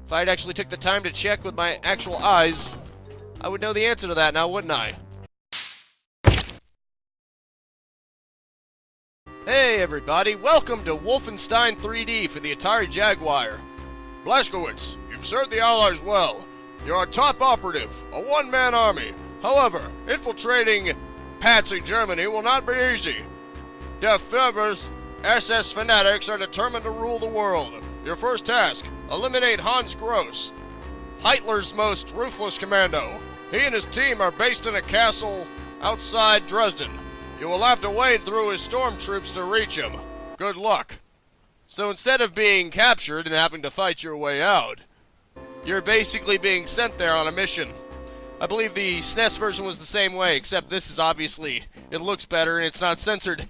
If I'd actually took the time to check with my actual eyes, I would know the answer to that now, wouldn't I? Hey everybody, welcome to Wolfenstein 3D for the Atari Jaguar. Blazkowicz, you've served the Allies well. You're a top operative, a one-man army. However, infiltrating Patsy Germany will not be easy. Der Führer's SS fanatics are determined to rule the world. Your first task, eliminate Hans Gross, Hitler's most ruthless commando. He and his team are based in a castle outside Dresden. You will have to wade through his stormtroops to reach him. Good luck. So instead of being captured and having to fight your way out, you're basically being sent there on a mission. I believe the SNES version was the same way, except this is obviously, it looks better and it's not censored.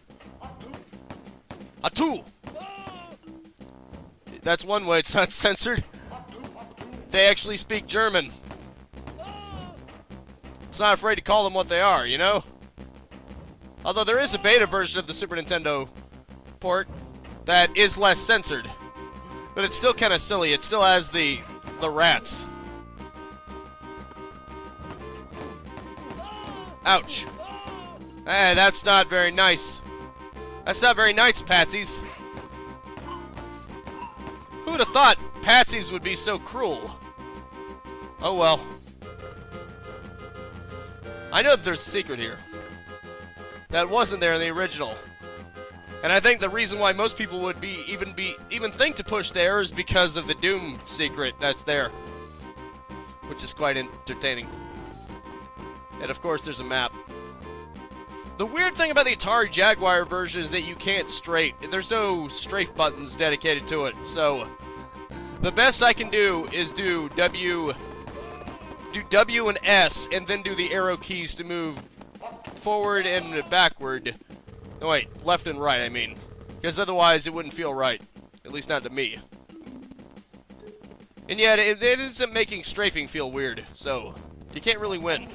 Atu! That's one way it's not censored. They actually speak German. It's not afraid to call them what they are, you know? Although there is a beta version of the Super Nintendo port that is less censored. But it's still kind of silly. It still has the rats. Ouch. Hey, that's not very nice. That's not very nice, Patsies. Who would have thought Patsies would be so cruel? Oh well. I know that there's a secret here that wasn't there in the original. And I think the reason why most people would even think to push there is because of the Doom secret that's there, which is quite entertaining. And of course there's a map. The weird thing about the Atari Jaguar version is that you can't strafe. There's no strafe buttons dedicated to it. So the best I can do is do W and S and then do the arrow keys to move forward and backward. No, wait, left and right, I mean. Because otherwise it wouldn't feel right. At least not to me. And yet, it isn't making strafing feel weird, so you can't really win.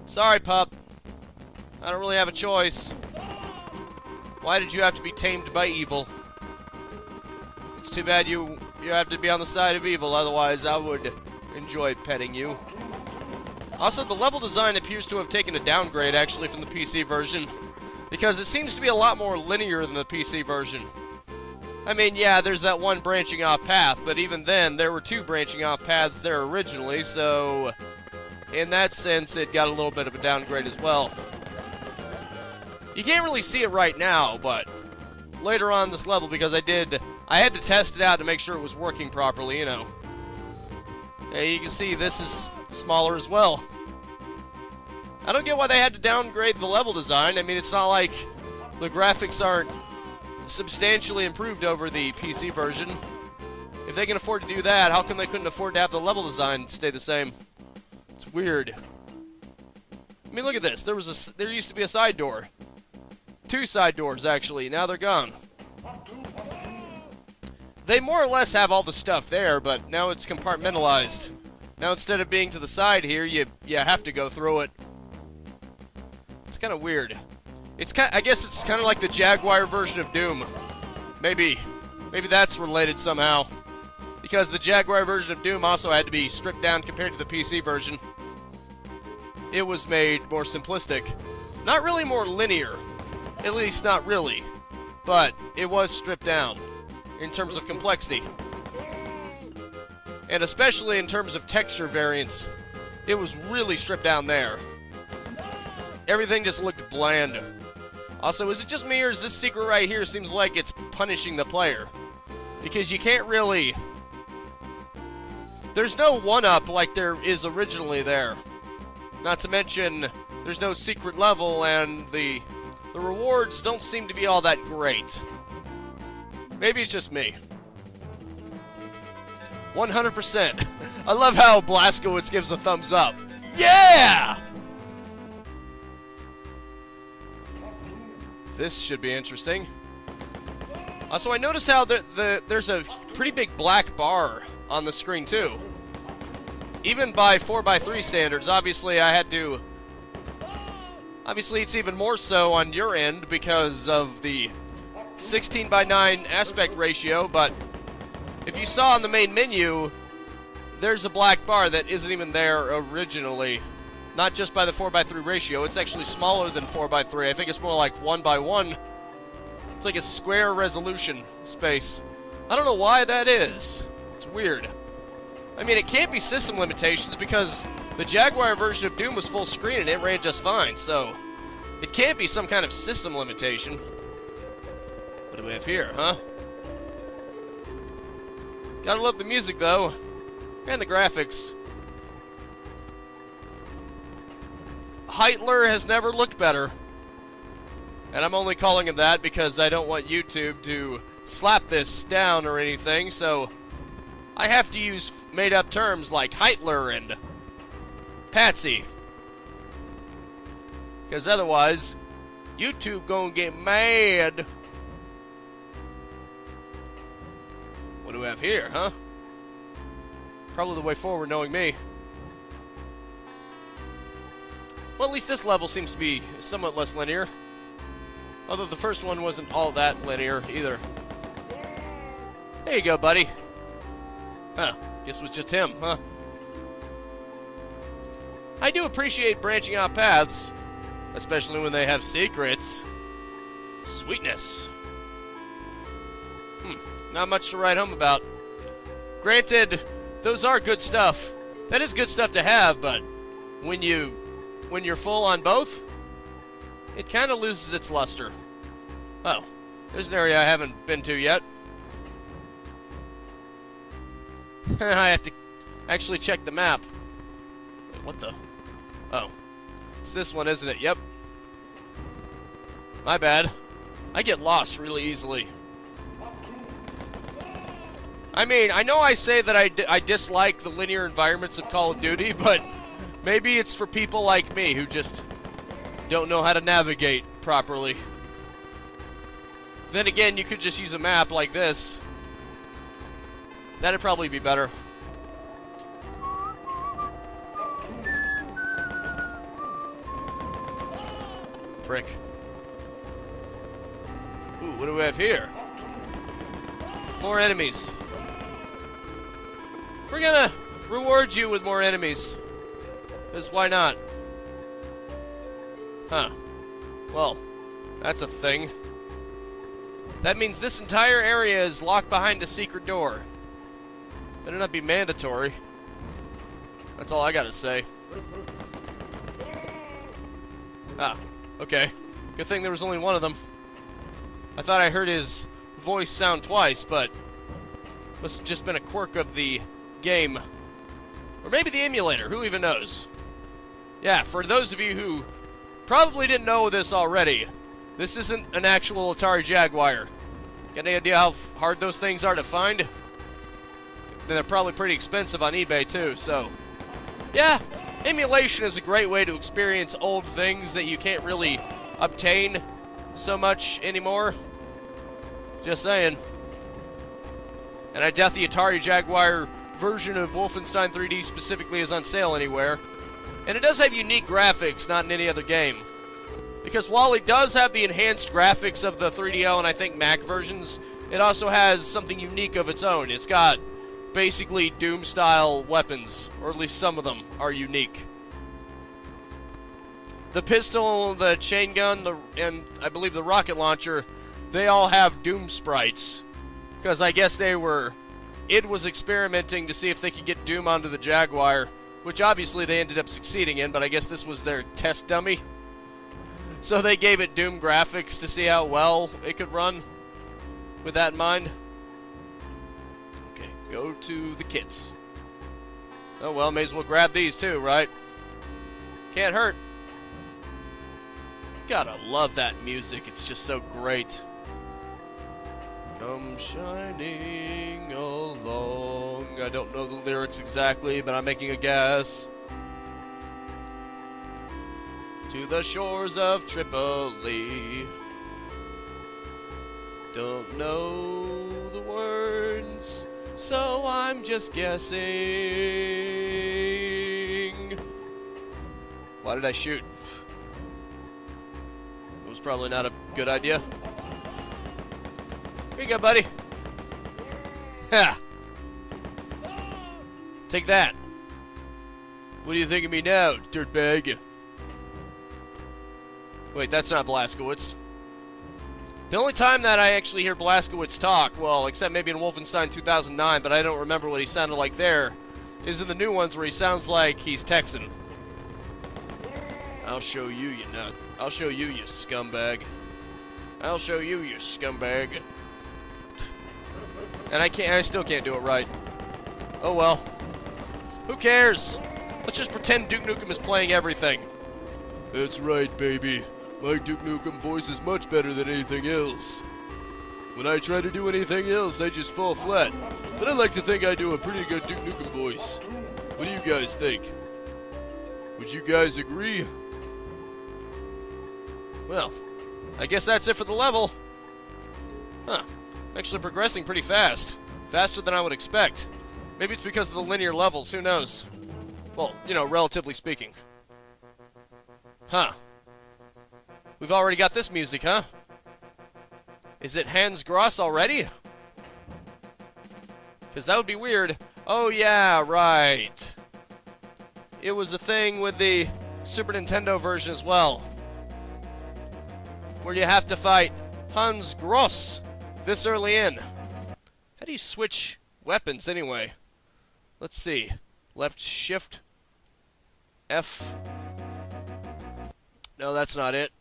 Sorry, pup. I don't really have a choice. Why did you have to be tamed by evil? It's too bad you have to be on the side of evil, otherwise I would enjoy petting you. Also, the level design appears to have taken a downgrade, actually, from the PC version, because it seems to be a lot more linear than the PC version. I mean, yeah, there's that one branching off path, but even then, there were two branching off paths there originally, so in that sense, it got a little bit of a downgrade as well. You can't really see it right now, but later on this level, because I had to test it out to make sure it was working properly, you know. Yeah, you can see this is smaller as well. I don't get why they had to downgrade the level design. I mean, it's not like the graphics aren't substantially improved over the PC version. If they can afford to do that, how come they couldn't afford to have the level design stay the same? It's weird. I mean, look at this. There used to be a side door. Two side doors, actually. Now they're gone. They more or less have all the stuff there, but now it's compartmentalized. Now instead of being to the side here, you have to go through it. It's kind of weird. I guess it's kind of like the Jaguar version of Doom. Maybe that's related somehow. Because the Jaguar version of Doom also had to be stripped down compared to the PC version. It was made more simplistic. Not really more linear. At least not really. But it was stripped down in terms of complexity. And especially in terms of texture variance, it was really stripped down there. Everything just looked bland. Also, is it just me, or is this secret right here seems like it's punishing the player? Because you can't really... There's no one-up like there is originally there. Not to mention, there's no secret level, and the rewards don't seem to be all that great. Maybe it's just me. 100%. I love how Blazkowicz gives a thumbs up. Yeah! This should be interesting. Also, I noticed how there's a pretty big black bar on the screen, too. Even by 4x3 standards, obviously I had to... Obviously, it's even more so on your end because of the 16:9 aspect ratio, but if you saw on the main menu, there's a black bar that isn't even there originally. Not just by the 4:3 ratio, it's actually smaller than 4:3. I think it's more like 1:1. It's like a square resolution space. I don't know why that is. It's weird. I mean, it can't be system limitations because the Jaguar version of Doom was full screen and it ran just fine, so it can't be some kind of system limitation. What do we have here, huh? Gotta love the music, though, and the graphics. Heitler has never looked better. And I'm only calling him that because I don't want YouTube to slap this down or anything, so I have to use made-up terms like Heitler and Patsy. Because otherwise, YouTube gonna get mad. What do we have here, huh? Probably the way forward, knowing me. Well, at least this level seems to be somewhat less linear. Although the first one wasn't all that linear either. There you go, buddy. Huh. Guess it was just him, huh? I do appreciate branching out paths, especially when they have secrets. Sweetness. Not much to write home about. Granted, those are good stuff. That is good stuff to have, but when you're full on both, it kind of loses its luster. Oh, there's an area I haven't been to yet. I have to actually check the map. Wait, what the? Oh, it's this one, isn't it? Yep. My bad. I get lost really easily. I mean, I know I say that I dislike the linear environments of Call of Duty, but maybe it's for people like me who just don't know how to navigate properly. Then again, you could just use a map like this. That'd probably be better. Prick. Ooh, what do we have here? More enemies. We're gonna reward you with more enemies. Because why not? Huh. Well, that's a thing. That means this entire area is locked behind a secret door. Better not be mandatory. That's all I gotta say. Ah, okay. Good thing there was only one of them. I thought I heard his voice sound twice, but must have just been a quirk of the game. Or maybe the emulator, who even knows? Yeah, for those of you who probably didn't know this already, this isn't an actual Atari Jaguar. Got any idea how hard those things are to find? They're probably pretty expensive on eBay too, so yeah, emulation is a great way to experience old things that you can't really obtain so much anymore. Just saying. And I doubt the Atari Jaguar version of Wolfenstein 3D specifically is on sale anywhere. And it does have unique graphics, not in any other game. Because while it does have the enhanced graphics of the 3DO and I think Mac versions, it also has something unique of its own. It's got basically Doom-style weapons, or at least some of them are unique. The pistol, the chain gun, and I believe the rocket launcher, they all have Doom sprites. Because I guess id was experimenting to see if they could get Doom onto the Jaguar, which obviously they ended up succeeding in, but I guess this was their test dummy. So they gave it Doom graphics to see how well it could run, with that in mind. Okay, go to the kits. Oh well, may as well grab these too, right? Can't hurt. Gotta love that music, it's just so great. Come shining along. I don't know the lyrics exactly, but I'm making a guess. To the shores of Tripoli. Don't know the words, so I'm just guessing. Why did I shoot? It was probably not a good idea. you go, buddy. Ha! Take that. What do you think of me now, dirtbag? Wait, that's not Blazkowicz. The only time that I actually hear Blazkowicz talk, well, except maybe in Wolfenstein 2009, but I don't remember what he sounded like there, is in the new ones where he sounds like he's Texan. I'll show you, you nut. I'll show you, you scumbag. I'll show you, you scumbag. And I still can't do it right. Oh well. Who cares? Let's just pretend Duke Nukem is playing everything. That's right, baby. My Duke Nukem voice is much better than anything else. When I try to do anything else, I just fall flat. But I like to think I do a pretty good Duke Nukem voice. What do you guys think? Would you guys agree? Well, I guess that's it for the level. Huh. I'm actually progressing pretty fast. Faster than I would expect. Maybe it's because of the linear levels, who knows? Well, you know, relatively speaking. Huh. We've already got this music, huh? Is it Hans Gross already? Because that would be weird. Oh yeah, right. It was a thing with the Super Nintendo version as well. Where you have to fight Hans Gross this early in. How do you switch weapons anyway? Let's see. Left shift. F. No, that's not it.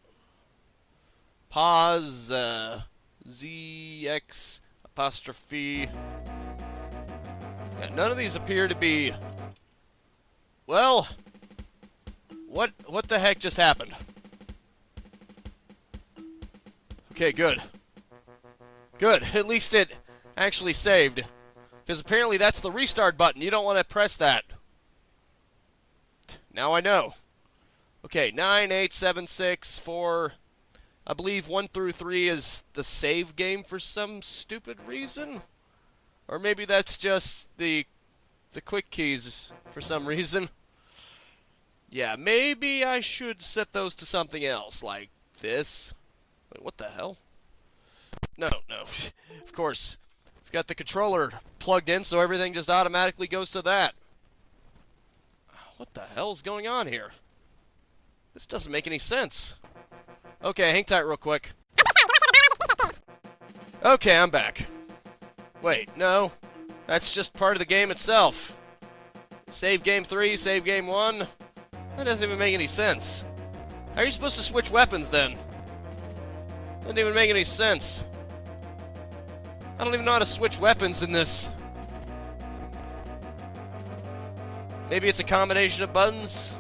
Pause. Z, X, apostrophe. Yeah, none of these appear to be... Well, what the heck just happened? Okay, good. Good, at least it actually saved. Because apparently that's the restart button. You don't want to press that. Now I know. Okay, 9, 8, 7, 6, 4... I believe 1 through 3 is the save game for some stupid reason? Or maybe that's just the quick keys for some reason. Yeah, maybe I should set those to something else, like this. Wait, what the hell? No. Of course, I've got the controller plugged in, so everything just automatically goes to that. What the hell's going on here? This doesn't make any sense. Okay, hang tight real quick. Okay, I'm back. Wait, no. That's just part of the game itself. Save game 3, save game 1. That doesn't even make any sense. How are you supposed to switch weapons then? Doesn't even make any sense. I don't even know how to switch weapons in this. Maybe it's a combination of buttons?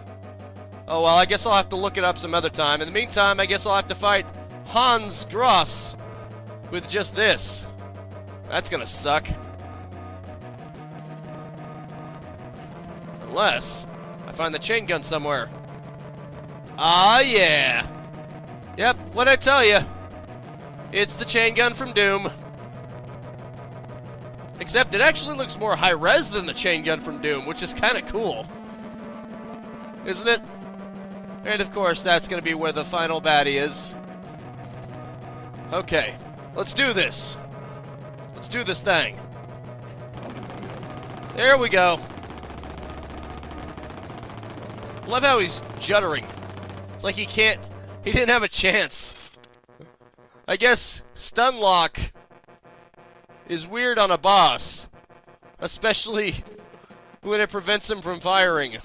Oh, well, I guess I'll have to look it up some other time. In the meantime, I guess I'll have to fight Hans Gross with just this. That's gonna suck. Unless I find the chain gun somewhere. Ah, yeah. Yep, what'd I tell you? It's the chain gun from Doom. Except it actually looks more high-res than the chain gun from Doom, which is kind of cool. Isn't it? And of course, that's going to be where the final baddie is. Okay, let's do this. Let's do this thing. There we go. Love how he's juddering. It's like he didn't have a chance. I guess stun lock is weird on a boss. Especially when it prevents him from firing.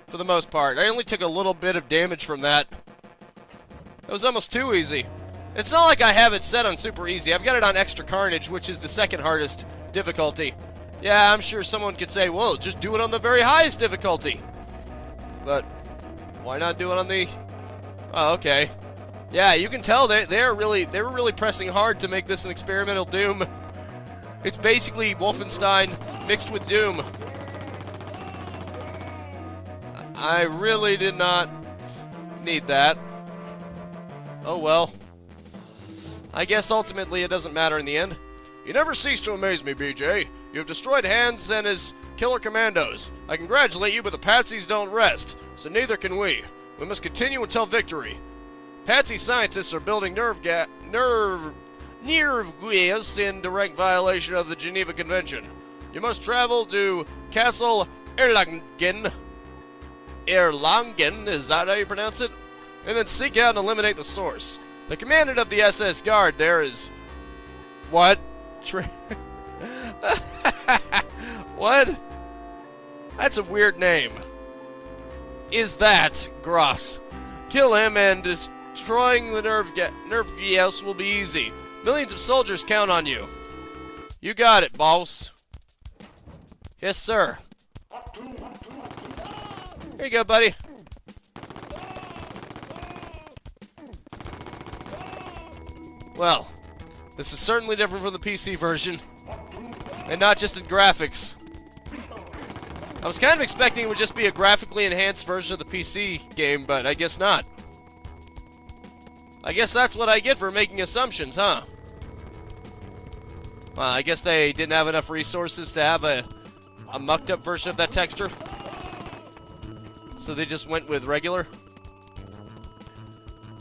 For the most part. I only took a little bit of damage from that. It was almost too easy. It's not like I have it set on super easy. I've got it on extra carnage, which is the second hardest difficulty. Yeah, I'm sure someone could say, well, just do it on the very highest difficulty. But why not do it on the... Oh, okay. Yeah, you can tell they were really pressing hard to make this an experimental Doom. It's basically Wolfenstein mixed with Doom. I really did not need that. Oh well. I guess ultimately it doesn't matter in the end. You never cease to amaze me, BJ. You have destroyed Hans and his killer commandos. I congratulate you, but the Patsies don't rest, so neither can we. We must continue until victory. Patsy scientists are building nerve Nervious in direct violation of the Geneva Convention. You must travel to Castle Erlangen. Erlangen, is that how you pronounce it? And then seek out and eliminate the source. The commandant of the SS Guard there is... What? What? That's a weird name. Is that Gross? Kill him and destroying the Nervious will be easy. Millions of soldiers count on you. You got it, boss. Yes, sir. Here you go, buddy. Well, this is certainly different from the PC version. And not just in graphics. I was kind of expecting it would just be a graphically enhanced version of the PC game, but I guess not. I guess that's what I get for making assumptions, huh? Well, I guess they didn't have enough resources to have a mucked up version of that texture. So they just went with regular.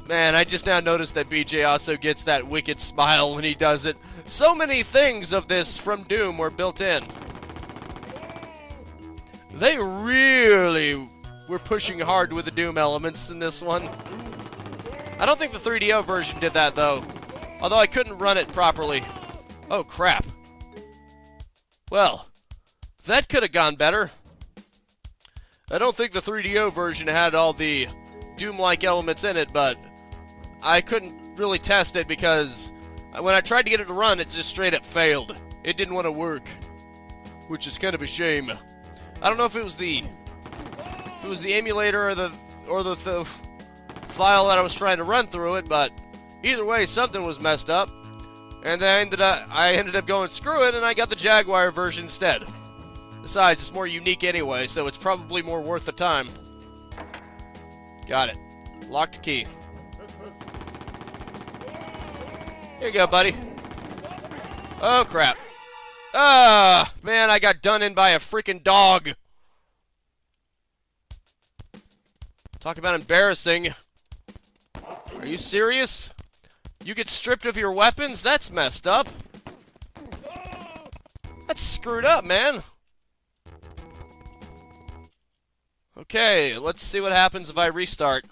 Man, I just now noticed that BJ also gets that wicked smile when he does it. So many things of this from Doom were built in. They really were pushing hard with the Doom elements in this one. I don't think the 3DO version did that, though. Although I couldn't run it properly. Oh, crap. Well, that could have gone better. I don't think the 3DO version had all the Doom-like elements in it, but I couldn't really test it because when I tried to get it to run, it just straight up failed. It didn't want to work, which is kind of a shame. I don't know if it was the emulator or the file that I was trying to run through it, but either way, something was messed up, and I ended up going screw it, and I got the Jaguar version instead. Besides, it's more unique anyway, so it's probably more worth the time. Got it. Locked key. Here you go, buddy. Oh, crap. Ah, man, I got done in by a freaking dog. Talk about embarrassing. Are you serious? You get stripped of your weapons? That's messed up. That's screwed up, man. Okay, let's see what happens if I restart.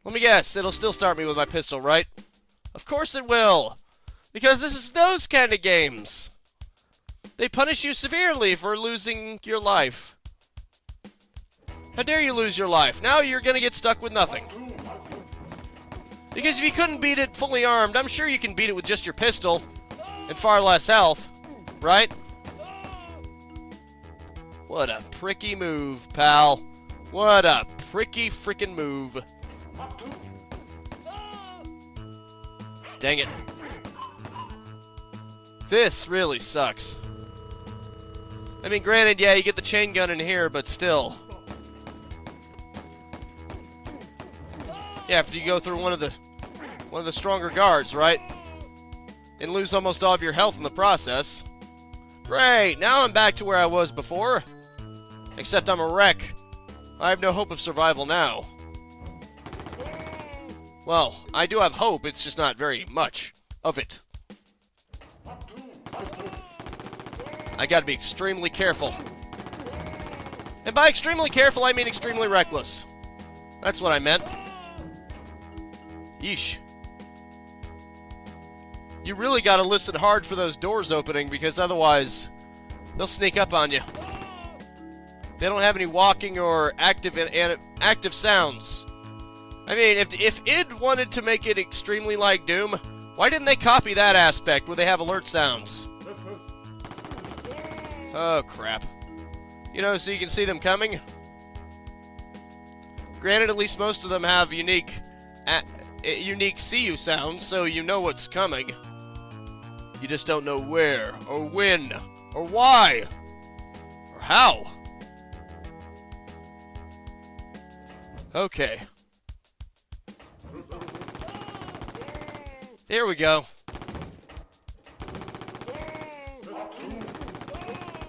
Let me guess, it'll still start me with my pistol, right? Of course it will. Because this is those kind of games. They punish you severely for losing your life. How dare you lose your life? Now you're gonna get stuck with nothing. Because if you couldn't beat it fully armed, I'm sure you can beat it with just your pistol and far less health, right? What a pricky move, pal. What a pricky frickin' move. Dang it. This really sucks. I mean, granted, yeah, you get the chain gun in here, but still. Yeah, after you go through one of the stronger guards, right? And lose almost all of your health in the process. Great, now I'm back to where I was before. Except I'm a wreck. I have no hope of survival now. Well, I do have hope, it's just not very much of it. I gotta be extremely careful. And by extremely careful, I mean extremely reckless. That's what I meant. Yeesh. You really gotta listen hard for those doors opening, because otherwise, they'll sneak up on you. They don't have any walking or active sounds. I mean, if id wanted to make it extremely like Doom, why didn't they copy that aspect where they have alert sounds? Oh, crap. You know, so you can see them coming. Granted, at least most of them have unique CU sounds, so you know what's coming. You just don't know where, or when, or why, or how. Okay. There we go.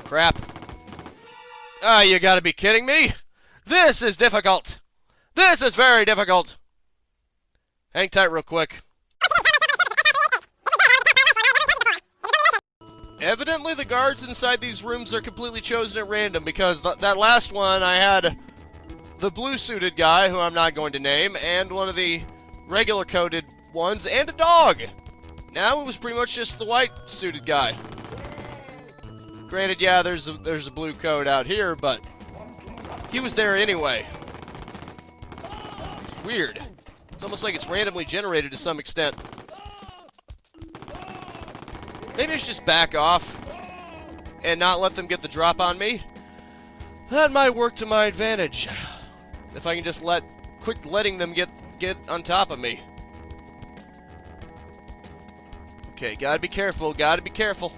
Crap. Ah, you gotta be kidding me! This is difficult! This is very difficult! Hang tight real quick. Evidently, the guards inside these rooms are completely chosen at random, because that last one, I had the blue-suited guy, who I'm not going to name, and one of the regular-coated ones, and a dog! Now it was pretty much just the white-suited guy. Granted, yeah, there's a blue coat out here, but he was there anyway. It's weird. It's almost like it's randomly generated to some extent. Maybe I should just back off and not let them get the drop on me. That might work to my advantage. If I can just quit letting them get on top of me. Okay, gotta be careful, gotta be careful.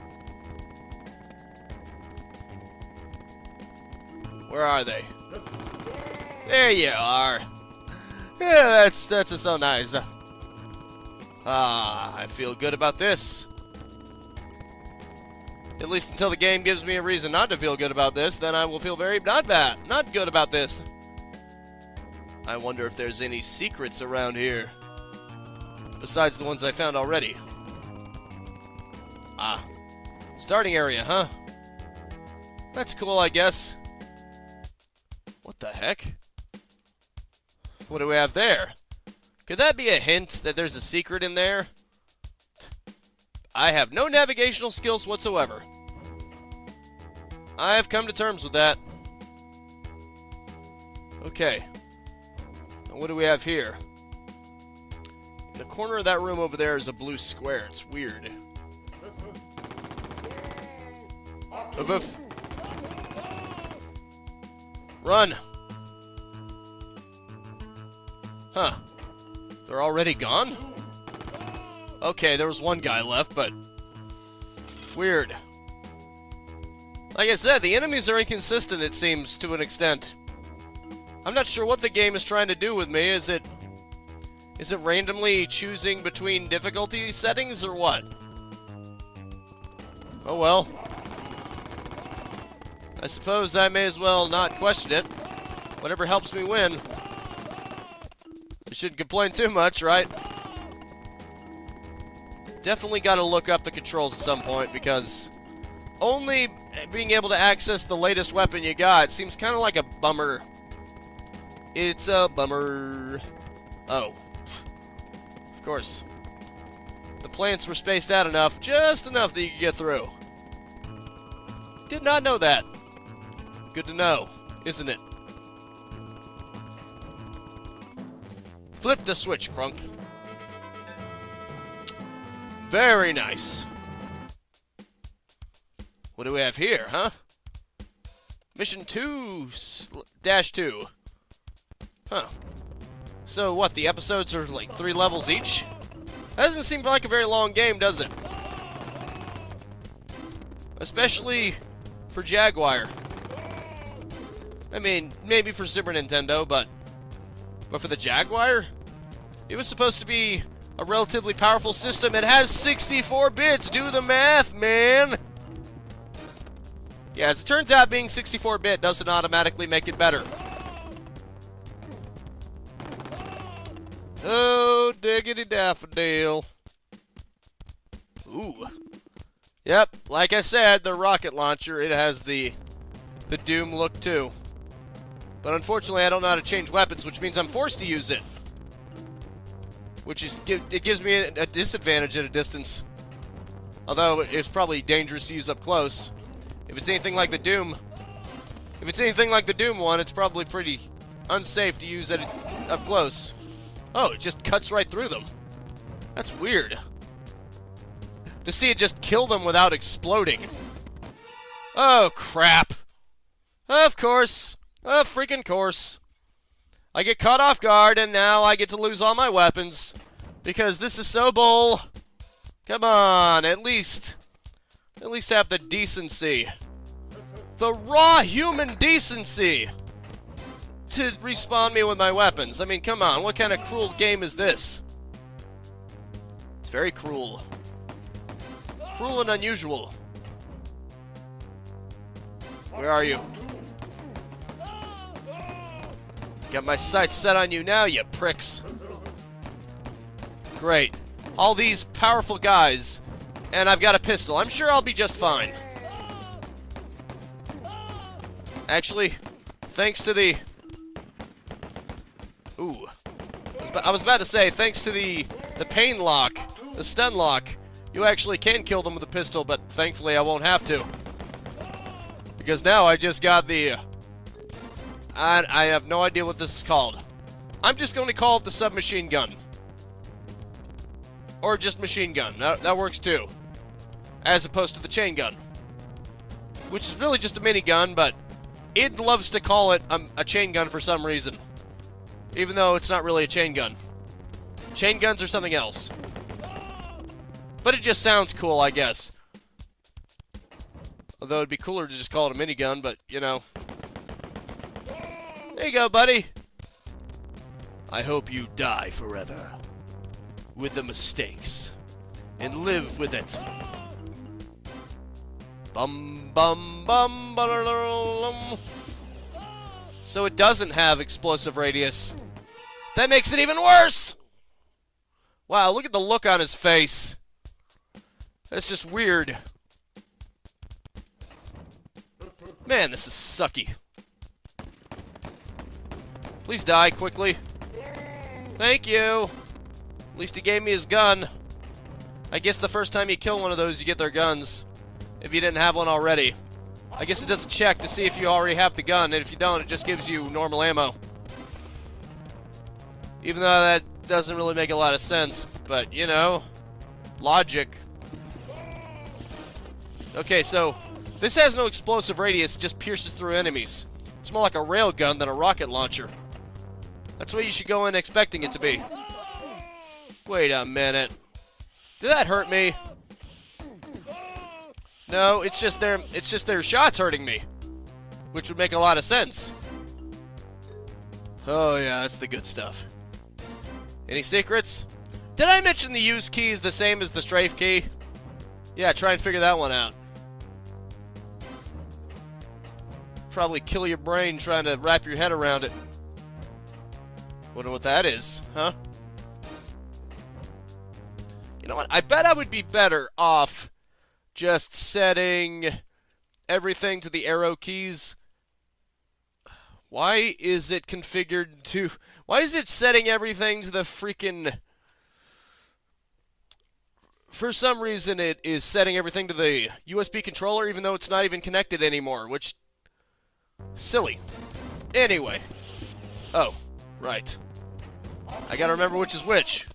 Where are they? There you are. Yeah, that's so nice. I feel good about this. At least until the game gives me a reason not to feel good about this, then I will feel very not good about this. I wonder if there's any secrets around here. Besides the ones I found already. Starting area, huh? That's cool, I guess. What the heck? What do we have there? Could that be a hint that there's a secret in there? I have no navigational skills whatsoever. I have come to terms with that. Okay. Now what do we have here? In the corner of that room over there is a blue square. It's weird. Woof. Run! Huh. They're already gone? Okay, there was one guy left, but weird. Like I said, the enemies are inconsistent, it seems, to an extent. I'm not sure what the game is trying to do with me. Is it randomly choosing between difficulty settings, or what? Oh well. I suppose I may as well not question it. Whatever helps me win. I shouldn't complain too much, right? Definitely got to look up the controls at some point, because only being able to access the latest weapon you got seems kind of like a bummer. It's a bummer. Oh. Of course. The plants were spaced out enough, just enough that you could get through. Did not know that. Good to know, isn't it? Flip the switch, Crunk. Very nice. What do we have here, huh? Mission 2-2. Huh. So what, the episodes are like 3 levels each? That doesn't seem like a very long game, does it? Especially for Jaguar. I mean, maybe for Super Nintendo, but for the Jaguar? It was supposed to be a relatively powerful system. It has 64 bits. Do the math, man. Yeah, as it turns out, being 64-bit doesn't automatically make it better. Oh, diggity daffodil. Ooh. Yep, like I said, the rocket launcher, it has the Doom look too. But unfortunately, I don't know how to change weapons, which means I'm forced to use it. Which is, it gives me a disadvantage at a distance. Although, it's probably dangerous to use up close. If it's anything like the Doom... If it's anything like the Doom one, it's probably pretty unsafe to use it up close. Oh, it just cuts right through them. That's weird. To see it just kill them without exploding. Oh, crap. Of course. Of freaking course. I get caught off guard, and now I get to lose all my weapons. Because this is so bull. Come on, at least have the decency. The raw human decency to respawn me with my weapons. I mean, come on, what kind of cruel game is this? It's very cruel. Cruel and unusual. Where are you? Got my sights set on you now, you pricks. Great. All these powerful guys, and I've got a pistol. I'm sure I'll be just fine. Actually, thanks to the... Ooh. I was about to say, thanks to the pain lock, the stun lock, you actually can kill them with a pistol, but thankfully I won't have to. Because now I just got the... I have no idea what this is called. I'm just going to call it the submachine gun. Or just machine gun. That works too. As opposed to the chain gun. Which is really just a minigun, but it loves to call it a chain gun for some reason. Even though it's not really a chain gun. Chain guns are something else. But it just sounds cool, I guess. Although it'd be cooler to just call it a minigun, but, you know. There you go, buddy. I hope you die forever. With the mistakes. And live with it. Bum, bum, bum, ba-da-da-da-dum. So it doesn't have explosive radius. That makes it even worse! Wow, look at the look on his face. That's just weird. Man, this is sucky. Please die quickly. Thank you. At least he gave me his gun. I guess the first time you kill one of those, you get their guns. If you didn't have one already. I guess it doesn't check to see if you already have the gun, and if you don't, it just gives you normal ammo. Even though that doesn't really make a lot of sense, but, you know, logic. Okay, so, this has no explosive radius, it just pierces through enemies. It's more like a railgun than a rocket launcher. That's what you should go in expecting it to be. Wait a minute. Did that hurt me? No, it's just their shots hurting me. Which would make a lot of sense. Oh yeah, that's the good stuff. Any secrets? Did I mention the use key is the same as the strafe key? Yeah, try and figure that one out. Probably kill your brain trying to wrap your head around it. Wonder what that is, huh? You know what? I bet I would be better off just setting everything to the arrow keys. Why is it configured to... Why is it setting everything to the freaking... For some reason, it is setting everything to the USB controller, even though it's not even connected anymore, which... Silly. Anyway. Oh, right. I gotta remember which is which.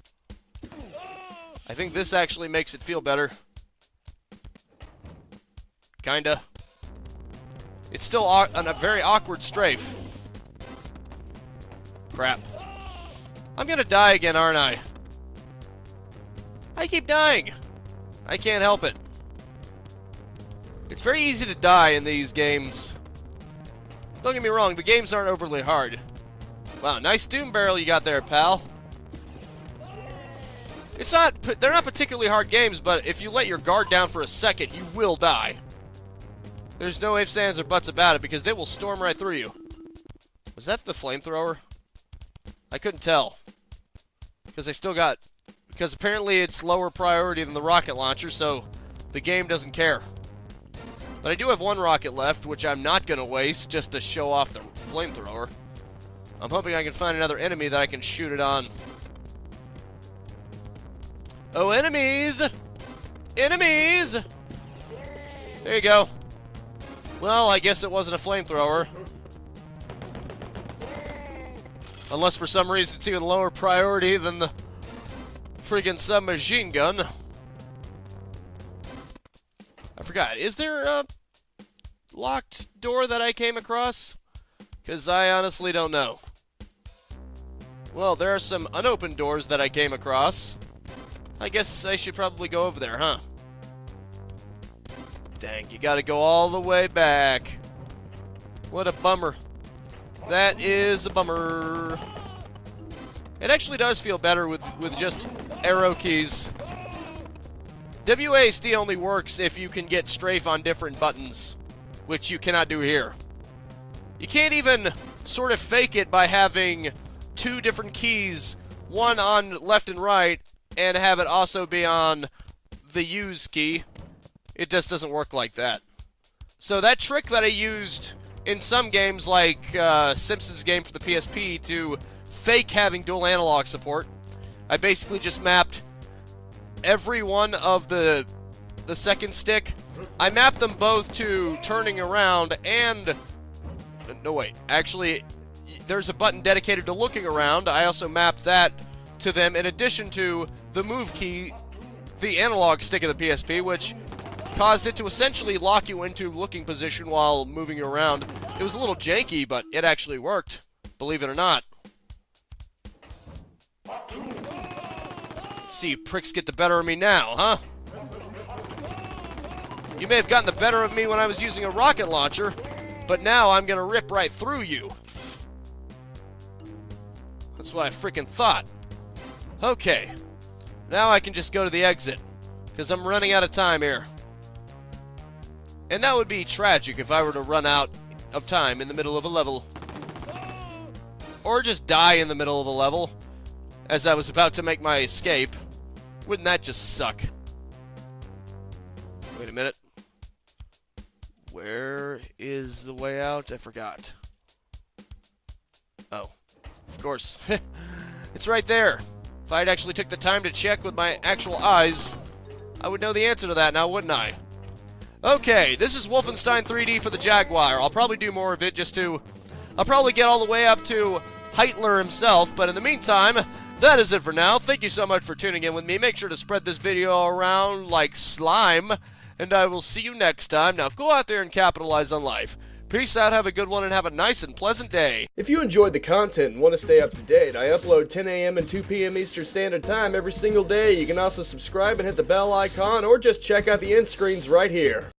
I think this actually makes it feel better. Kinda. It's still on a very awkward strafe. Crap. I'm gonna die again, aren't I? I keep dying. I can't help it. It's very easy to die in these games. Don't get me wrong, the games aren't overly hard. Wow, nice doom barrel you got there, pal. They're not particularly hard games, but if you let your guard down for a second, you will die. There's no ifs, ands, or buts about it, because they will storm right through you. Was that the flamethrower? I couldn't tell. Because apparently it's lower priority than the rocket launcher, so the game doesn't care. But I do have one rocket left, which I'm not going to waste just to show off the flamethrower. I'm hoping I can find another enemy that I can shoot it on. Oh, enemies! Enemies! There you go. Well, I guess it wasn't a flamethrower. Unless for some reason it's even lower priority than the freaking submachine gun. I forgot. Is there a locked door that I came across? Because I honestly don't know. Well, there are some unopened doors that I came across. I guess I should probably go over there, huh? Dang, you gotta go all the way back. What a bummer. That is a bummer. It actually does feel better with just arrow keys. WASD only works if you can get strafe on different buttons, which you cannot do here. You can't even sort of fake it by having two different keys, one on left and right, and have it also be on the use key. It just doesn't work like that. So that trick that I used in some games like Simpsons game for the PSP to fake having dual analog support, I basically just mapped every one of the second stick. I mapped them both to turning around and... No, wait. Actually, there's a button dedicated to looking around. I also mapped that to them in addition to the move key, the analog stick of the PSP, which caused it to essentially lock you into looking position while moving you around. It was a little janky, but it actually worked, believe it or not. Let's see, you pricks get the better of me now, huh? You may have gotten the better of me when I was using a rocket launcher, but now I'm gonna rip right through you. That's what I freaking thought. Okay, now I can just go to the exit, because I'm running out of time here. And that would be tragic if I were to run out of time in the middle of a level. Or just die in the middle of a level, as I was about to make my escape. Wouldn't that just suck? Wait a minute. Where is the way out? I forgot. Oh, of course. It's right there. If I'd actually took the time to check with my actual eyes, I would know the answer to that now, wouldn't I? Okay, this is Wolfenstein 3D for the Jaguar. I'll probably do more of it just to... I'll probably get all the way up to Hitler himself, but in the meantime, that is it for now. Thank you so much for tuning in with me. Make sure to spread this video around like slime, and I will see you next time. Now, go out there and capitalize on life. Peace out, have a good one, and have a nice and pleasant day. If you enjoyed the content and want to stay up to date, I upload 10 a.m. and 2 p.m. Eastern Standard Time every single day. You can also subscribe and hit the bell icon, or just check out the end screens right here.